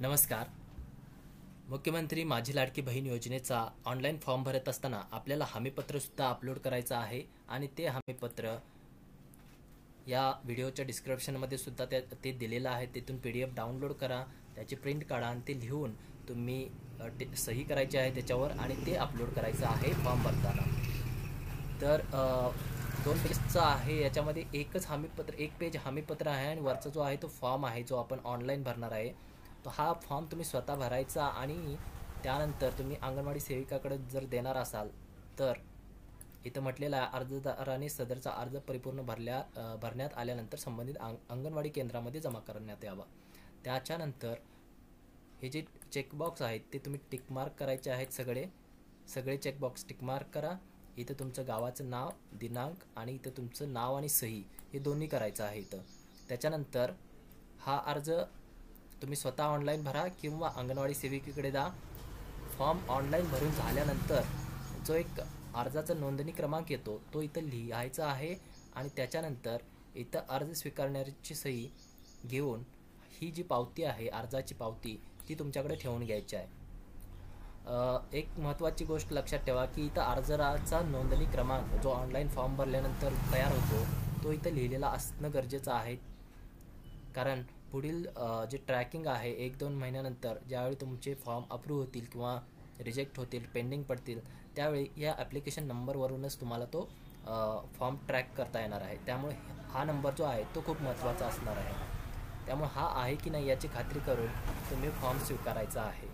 नमस्कार. मुख्यमंत्री माझी लाडकी बहीण योजनेचा ऑनलाईन फॉर्म भरत असताना आपल्याला हमीपत्रसुद्धा अपलोड करायचं आहे आणि ते हमीपत्र या व्हिडिओच्या डिस्क्रिप्शनमध्ये सुद्धा ते दिलेलं आहे. तिथून PDF डाउनलोड करा, त्याची प्रिंट काढा आणि ते लिहून तुम्ही सही करायची आहे त्याच्यावर आणि ते अपलोड करायचं आहे फॉर्म भरताना. तर 2 पेजचं आहे. याच्यामध्ये एक पेज हमीपत्र आहे आणि वरचा जो आहे तो फॉर्म आहे जो आपण ऑनलाईन भरणार आहे. तो हा फॉर्म तुम्ही स्वतः भरायचा आणि त्यानंतर तुम्ही अंगणवाडी सेविकाकडे जर देणार असाल तर इथं म्हटलेलं आहे, अर्जदाराने सदरचा अर्ज परिपूर्ण भरण्यात आल्यानंतर संबंधित अंगणवाडी केंद्रामध्ये जमा करण्यात यावा. त्याच्यानंतर हे जे चेकबॉक्स आहेत ते तुम्ही टिकमार्क करायचे आहेत. सगळे चेकबॉक्स टिकमार्क करा. इथं तुमचं गावाचं नाव, दिनांक आणि इथं तुमचं नाव आणि सही हे दोन्ही करायचं आहे इथं. त्याच्यानंतर हा अर्ज तुम्ही स्वतः ऑनलाईन भरा किंवा अंगणवाडी सेविकेकडे जा. फॉर्म ऑनलाईन भरून झाल्यानंतर जो एक अर्जाचा नोंदणी क्रमांक येतो तो इथं लिहायचा आहे आणि त्याच्यानंतर इथं अर्ज स्वीकारण्याची सही घेऊन ही जी पावती आहे अर्जाची पावती ती तुमच्याकडे ठेवून घ्यायची आहे. एक महत्त्वाची गोष्ट लक्षात ठेवा की इथं अर्जदाराचा नोंदणी क्रमांक जो ऑनलाईन फॉर्म भरल्यानंतर तयार होतो तो इथं लिहिलेला असणं गरजेचं आहे. कारण पुढील जे ट्रॅकिंग आहे 1-2 महिन्यानंतर ज्यावेळी तुमचे फॉर्म अप्रूव्ह होतील किंवा रिजेक्ट होतील, पेंडिंग पडतील, त्यावेळी या ॲप्लिकेशन नंबरवरूनच तुम्हाला तो फॉर्म ट्रॅक करता येणार आहे. त्यामुळे हा नंबर जो आहे तो खूप महत्त्वाचा असणार आहे. त्यामुळे हा आहे की नाही याची खात्री करून तुम्ही फॉर्म स्वीकारायचा आहे.